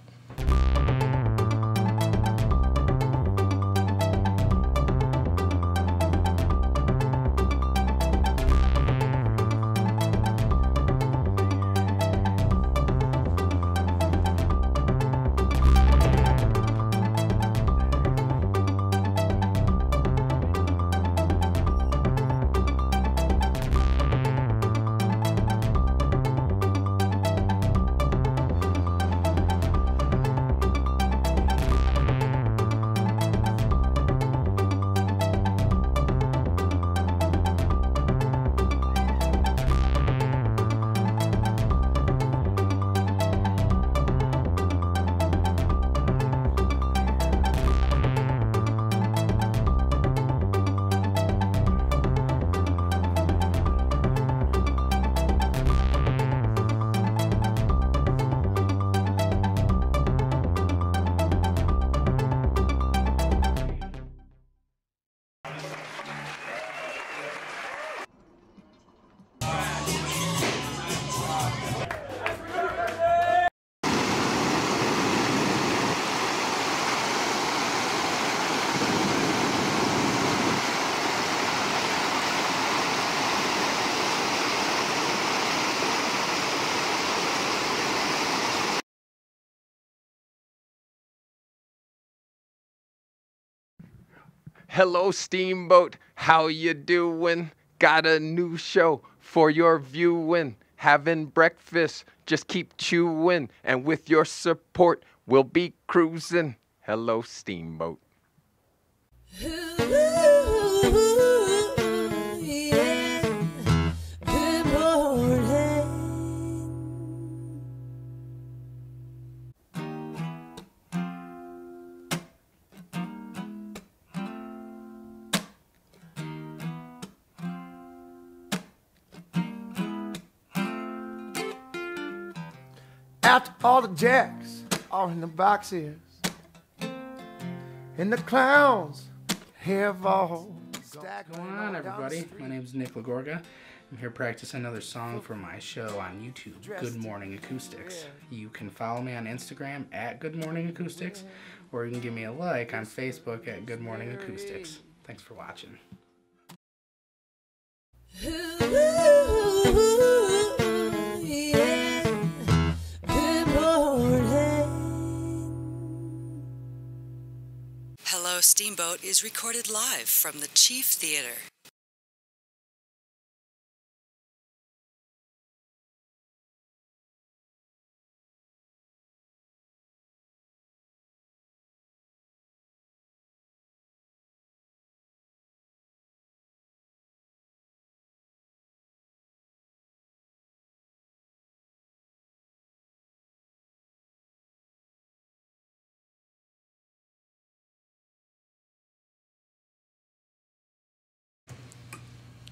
Hello, Steamboat. How you doing? Got a new show for your viewing. Having breakfast, just keep chewing. And with your support, we'll be cruising. Hello, Steamboat. After all the jacks are in the boxes, and the clowns have all stacked. What's going on, everybody? My name's Nick Lagorga. I'm here practicing another song for my show on YouTube, Good Morning Acoustics. You can follow me on Instagram at Good Morning Acoustics, or you can give me a like on Facebook at Good Morning Acoustics. Thanks for watching. Hello, Steamboat is recorded live from the Chief Theater.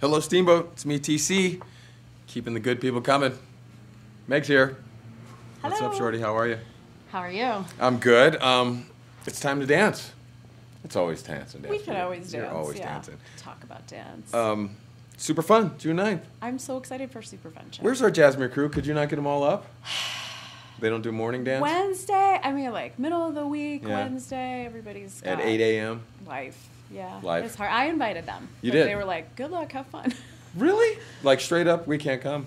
Hello, Steamboat. It's me, TC. Keeping the good people coming. Meg's here. What's up, Shorty? How are you? How are you? I'm good. It's time to dance. It's always dance and dance. We could always dance. You're always yeah. dancing. Talk about dance. Super fun, June 9th. I'm so excited for Super Fun Show. Where's our Jasmine crew? Could you not get them all up? They don't do morning dance? Wednesday. I mean, like middle of the week, Yeah. Wednesday. Everybody's At got 8 a.m.? life. Yeah. Life. It's hard. I invited them. You but did? They were like, "Good luck, have fun." Really? Like straight up, we can't come?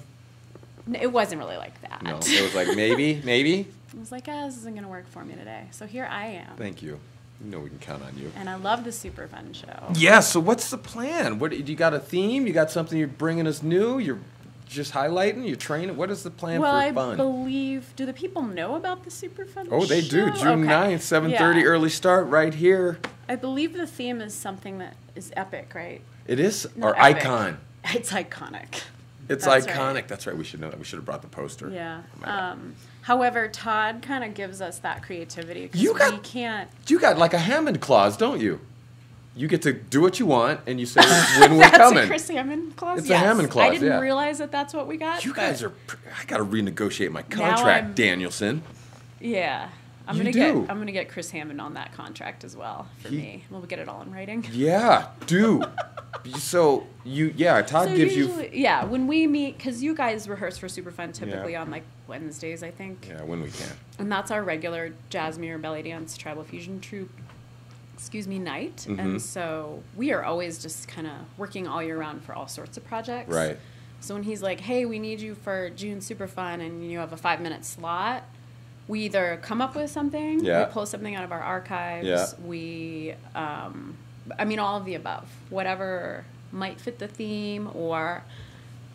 No, it wasn't really like that. No. It was like maybe, maybe? I was like, this isn't going to work for me today. So here I am. Thank you. You know we can count on you. And I love the Super Fun Show. Yeah, so what's the plan? What, you got a theme? You got something you're bringing us new? You're just highlighting? You're training? What is the plan Well, for fun? I believe, do the people know about the Super Fun Show? Oh, they do. June 9th, 7:30, Yeah. early start right here. I believe the theme is something that is epic, right? It is? Not Or epic. icon? It's iconic. It's That's iconic. right. That's right. We should know that. We should have brought the poster. Yeah. Oh my God. However, Todd kind of gives us that creativity because You got- we can't. You got like a Hammond clause, don't you? You get to do what you want, and you say when we're That's coming. a Chris Hammond clause. It's a yes. Hammond clause, I didn't yeah. realize that that's what we got. You but guys are. I got to renegotiate my Now contract, I'm- Danielson. Yeah. I'm You gonna do. I'm gonna get Chris Hammond on that contract as well for me. We'll get it all in writing. Yeah, do. So Todd So gives usually, yeah, when we meet, because you guys rehearse for Super Fun typically Yeah. on like Wednesdays, I think. Yeah, when we can. And that's our regular Jazzmere Belly Dance Tribal Fusion Troupe, night. Mm-hmm. And so we are always just kind of working all year round for all sorts of projects. Right. So when he's like, hey, we need you for June Super Fun and you have a 5-minute slot, we either come up with something, Yeah. we pull something out of our archives, Yeah. we, all of the above. Whatever might fit the theme, or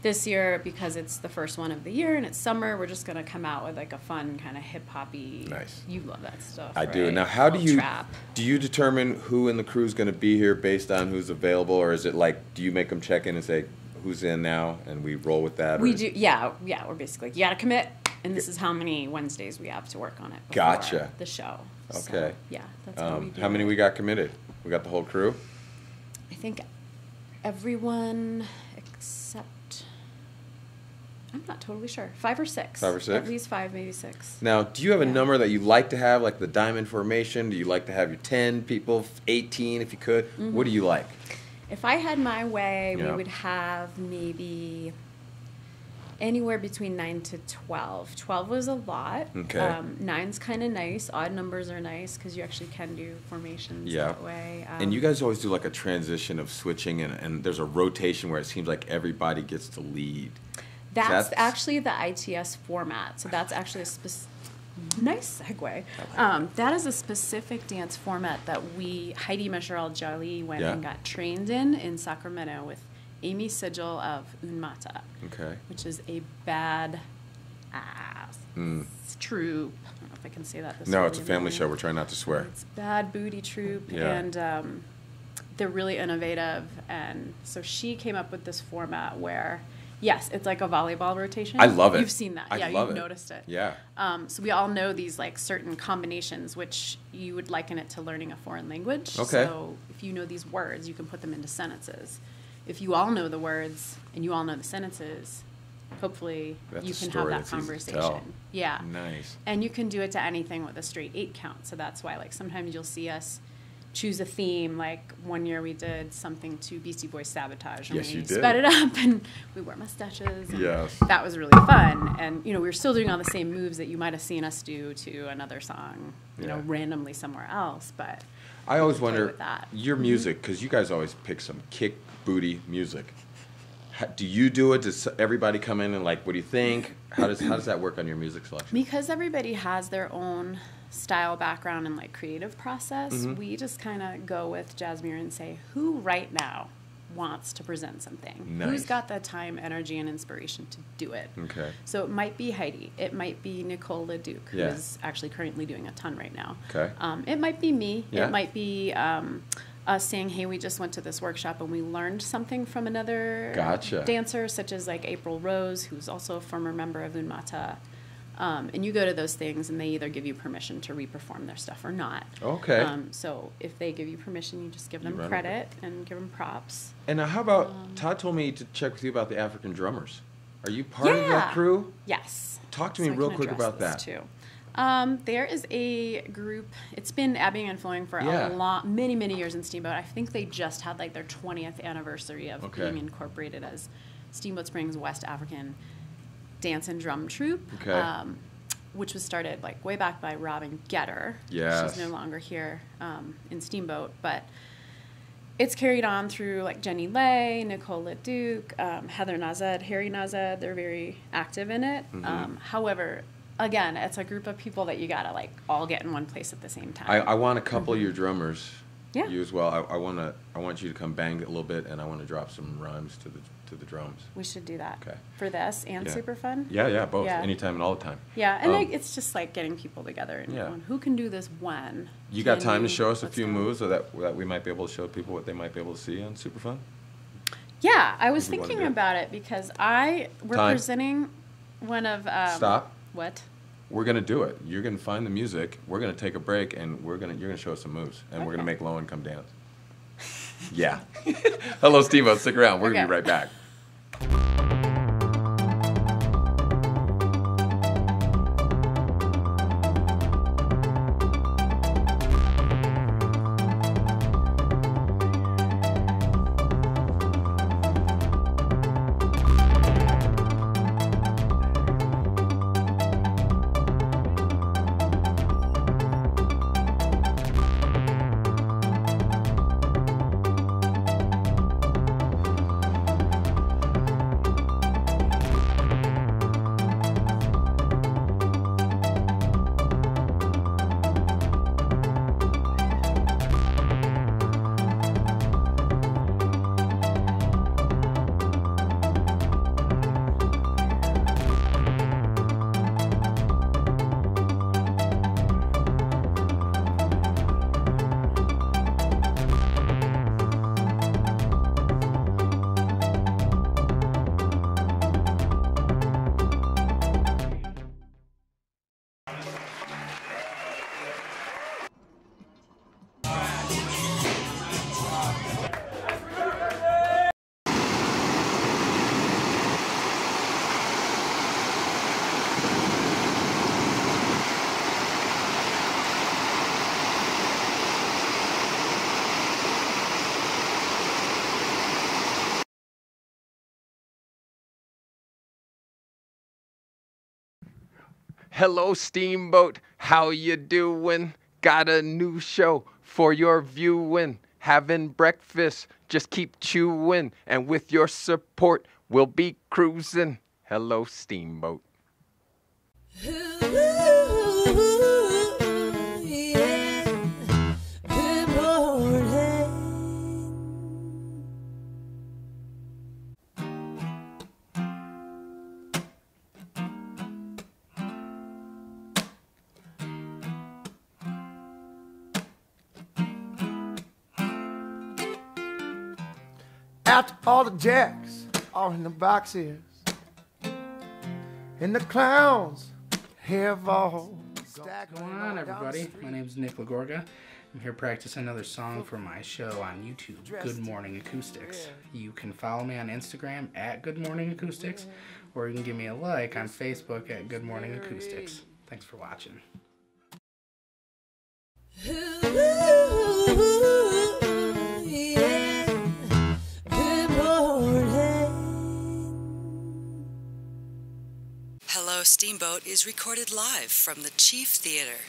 this year, because it's the first one of the year and it's summer, we're just going to come out with like a fun kind of hip-hop-y. Nice. You love that stuff, I do. right? Now, how do Little you trap. determine who in the crew is going to be here based on who's available, or is it like, do you make them check in and say who's in now, and we roll with that? We or? do, yeah. We're basically like, you got to commit, and this is how many Wednesdays we have to work on it before Gotcha. the show. So, Okay. yeah, that's how we do How many it. we got committed? We got the whole crew. I think everyone except, I'm not totally sure. 5 or 6. 5 or 6? At least 5, maybe 6. Now, do you have a Yeah. number that you like to have, like the diamond formation? Do you like to have your 10 people, 18 if you could? Mm-hmm. What do you like? If I had my way, Yeah. we would have maybe anywhere between 9 to 12. 12 was a lot. Okay. 9's kind of nice. Odd numbers are nice because you actually can do formations Yeah. that way. And you guys always do like a transition of switching, and there's a rotation where it seems like everybody gets to lead. That's actually the ITS format. So that's actually Nice segue. That is a specific dance format that Heidi Mesheral-Jali went and got trained in Sacramento with Amy Sigil of Unmata, which is a bad ass troupe. I don't know if I can say that. No, it's a family show. We're trying not to swear. It's bad booty troupe, and they're really innovative. And so she came up with this format where, yes, it's like a volleyball rotation. I love it. You've seen that. You've noticed it. Yeah. So we all know these like certain combinations, which you would liken it to learning a foreign language. Okay. So if you know these words, you can put them into sentences. If you all know the words and you all know the sentences, hopefully you can have that conversation. Yeah. Nice. And you can do it to anything with a straight 8 count. So that's why, like, sometimes you'll see us choose a theme. Like one year we did something to Beastie Boys Sabotage. And we sped it up and we wore mustaches. And that was really fun. And, you know, we were still doing all the same moves that you might have seen us do to another song, you know, randomly somewhere else. But I always wonder, your music, because you guys always pick some kick booty music. Do you do it? Does everybody come in and like, what do you think? How does that work on your music selection? Because everybody has their own style, background, and like creative process, we just kind of go with Jasmine and say, who right now wants to present something? Nice. Who's got the time, energy, and inspiration to do it? Okay. So it might be Heidi. It might be Nicole LeDuc, who is actually currently doing a ton right now. Okay. It might be me. It might be us saying, hey, we just went to this workshop and we learned something from another dancer, such as like April Rose, who's also a former member of Unmata. And you go to those things and they either give you permission to re-perform their stuff or not. Okay. So if they give you permission, you just give them credit and give them props. And how about, Todd told me to check with you about the African drummers. Are you part of that crew? Yes. Talk to me real quick about that. Too. There is a group. It's been ebbing and flowing for many, many years in Steamboat. I think they just had like their 20th anniversary of being incorporated as Steamboat Springs West African Dance and Drum Troupe, which was started like way back by Robin Getter. Yes. She's no longer here in Steamboat, but it's carried on through like Jenny Lay, Nicole LeDuc, Heather Nazed, Harry Nazed. They're very active in it. However, again, it's a group of people that you gotta like all get in one place at the same time. I want a couple of your drummers, you as well. I want you to come bang a little bit, and I want to drop some rhymes to the drums. We should do that for this and Super Fun. Yeah, both, anytime and all the time. Yeah, and it's just like getting people together and going, who can do this when? You got time to show us a few moves so that we might be able to show people what they might be able to see on Super Fun? Yeah, I was thinking about it because we're presenting one of Stop. What? We're gonna do it. You're gonna find the music. We're gonna take a break, and you're gonna show us some moves, and we're gonna make Lowen come dance. Yeah. Hello, Steamboat. Stick around. We're gonna be right back. Hello, Steamboat. How you doing? Got a new show for your viewing. Having breakfast, just keep chewing. And with your support, we'll be cruising. Hello, Steamboat. Ooh. After all the jacks are in the boxes, and the clowns have all What's going on, everybody? My name's Nick Lagorga. I'm here practicing another song for my show on YouTube, Good Morning Acoustics. You can follow me on Instagram at Good Morning Acoustics, or you can give me a like on Facebook at Good Morning Acoustics. Thanks for watching. Hello, Steamboat is recorded live from the Chief Theater.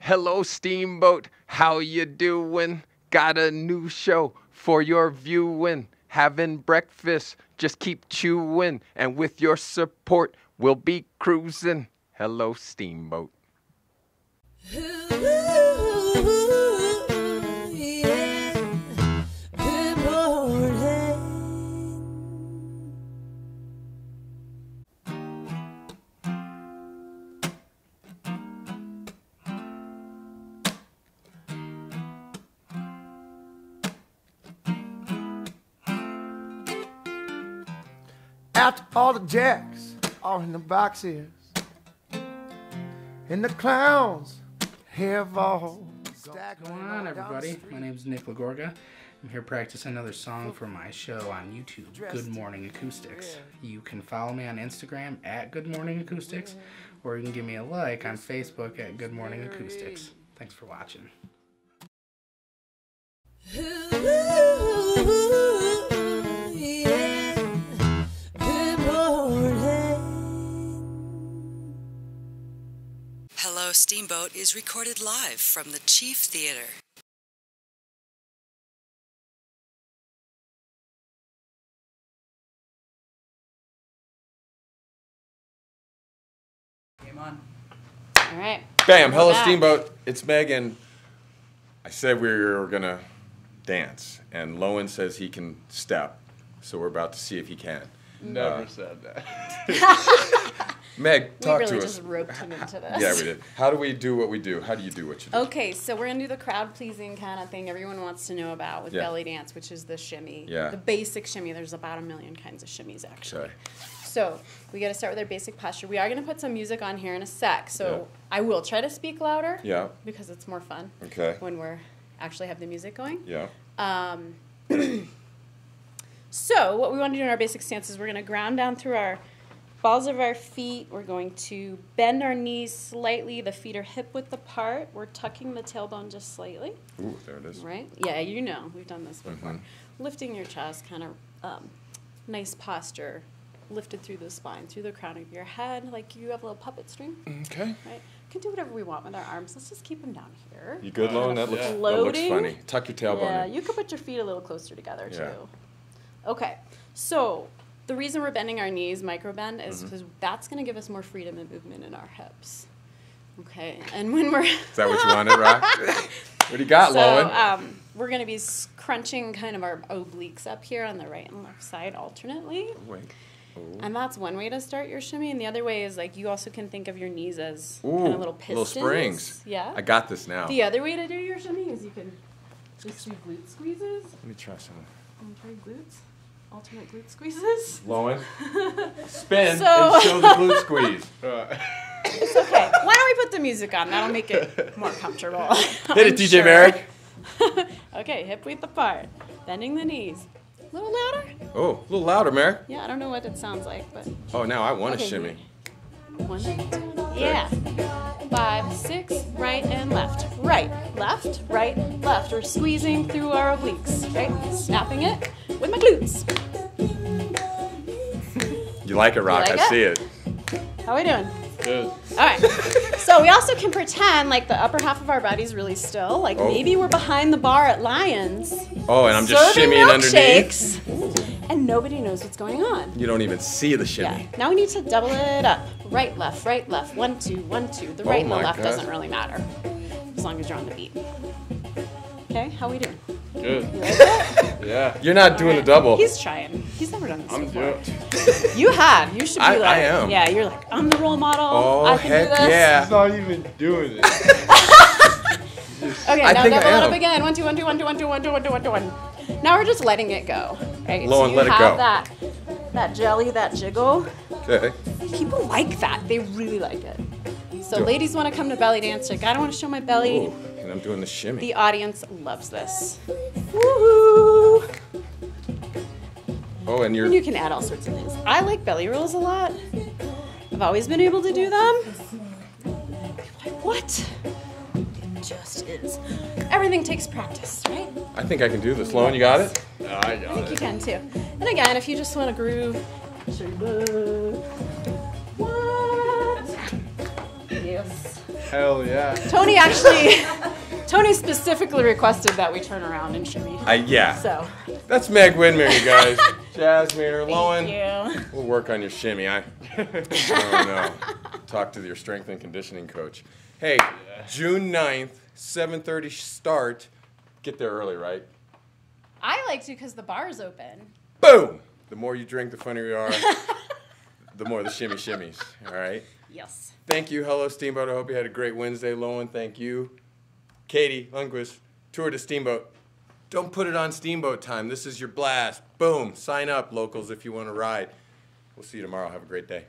Hello, Steamboat. How you doing? Got a new show for your viewing. Having breakfast, just keep chewing. And with your support, we'll be cruising. Hello, Steamboat. After all the jacks are in the boxes, and the clowns have all What's going on, everybody? My name's Nick Lagorga. I'm here practicing another song for my show on YouTube, Good Morning Acoustics. You can follow me on Instagram at Good Morning Acoustics, or you can give me a like on Facebook at Good Morning Acoustics. Thanks for watching. Hello, Steamboat is recorded live from the Chief Theater. Game on. All right. Bam. We're Hello, back. Steamboat. It's Megan. I said we were going to dance, and Lowen says he can step, so we're about to see if he can. Never said that. Meg, talk We really to us. just roped him into this. Yeah, we did. How do we do what we do? How do you do what you do? Okay, so we're gonna do the crowd pleasing kind of thing everyone wants to know about with Yeah. belly dance, which is the shimmy. Yeah. The basic shimmy. There's about 1 million kinds of shimmies actually. Okay. So we got to start with our basic posture. We are gonna put some music on here in a sec. So Yeah. I will try to speak louder. Yeah. Because it's more fun. Okay. When we're actually have the music going. Yeah. So what we want to do in our basic stance is we're going to ground down through our balls of our feet. We're going to bend our knees slightly. The feet are hip width apart. We're tucking the tailbone just slightly. Ooh, there it is. Right? Yeah, you know. We've done this before. Lifting your chest, kind of nice posture. Lifted through the spine, through the crown of your head, like you have a little puppet string. Okay. Right? We can do whatever we want with our arms. Let's just keep them down here. You good, Lowen? That looks Floating. funny. Tuck your tailbone Yeah, in. you could put your feet a little closer together, Yeah. too. Okay, so the reason we're bending our knees, micro bend, is because that's going to give us more freedom and movement in our hips. Okay, and when we're... Is that what you wanted, Rock? What do you got, Lowen? We're going to be crunching kind of our obliques up here on the right and left side alternately. Wait. Ooh. And that's one way to start your shimmy. And the other way is, like, you also can think of your knees as Ooh, kind of little pistons. little springs. Yeah. I got this now. The other way to do your shimmy is you can just do glute squeezes. Let me try some. Try glutes. Alternate glute squeezes. Lowen, spin So- and show the glute squeeze. It's okay. Why don't we put the music on? That'll make it more comfortable. Hit it, DJ Merrick. Okay, hip width apart. Bending the knees. A little louder? Oh, a little louder, Merrick. Yeah, I don't know what it sounds like, but... Oh, now I want to Okay, shimmy. 1, 2, yeah. 5, 6, right and left. Right, left, right, left. We're squeezing through our obliques, right? Snapping it with my glutes. You like it, Rock? like I it? see it. How we doing? Good. All right. So we also can pretend like the upper half of our body's really still. Like maybe we're behind the bar at Lions. Oh, and I'm just serving shimmying underneath. milkshakes, and nobody knows what's going on. You don't even see the shimmy. Yeah. Now we need to double it up. Right, left, right, left. 1, 2, 1, 2. The right and the my left God. doesn't really matter, as long as you're on the beat. Okay, how we doing? Good. You like it? Yeah. You're not doing the double. He's trying. He's never done this I'm before. doing. You have. You should be I like. am. Yeah, you're like, I'm the role model. Oh, I can heck do this. yeah. He's not even doing it. Okay, I now think I double it up am. again. 1, 2, 1, 2, 1, 2, 1, 2, 1, 2, 1, 2, 1, 2, 1. Now we're just letting it go. Right? Low so and you let it have go. that jelly, that jiggle. Okay. People like that. They really like it. So Do- ladies want to come to belly dance. Like, I don't want to show my belly. Ooh, and I'm doing the shimmy. The audience loves this. Woohoo! Oh, and And you're. you can add all sorts of things. I like belly rolls a lot. I've always been able to do them. People are like, what? It just is. Everything takes practice, right? I think I can do this. Lowen, you got it? Yeah, I I got think you it. can too. And again, if you just want to groove, show your butt. What? Yes. Hell yeah. Tony specifically requested that we turn around and shimmy. Yeah. So, That's Meg Widmer, you guys. Jasmine or Lowen. thank you. We'll work on your shimmy. I don't know. Talk to your strength and conditioning coach. Hey, June 9th, 7:30 start. Get there early, right? I like to because the bar's open. Boom! The more you drink, the funnier you are. The more the shimmy shimmies. All right? Yes. Thank you. Hello, Steamboat. I hope you had a great Wednesday. Lowen, thank you. Katie Lundquist, Tour de Steamboat. Don't put it on Steamboat time. This is your blast. Boom. Sign up, locals, if you want to ride. We'll see you tomorrow. Have a great day.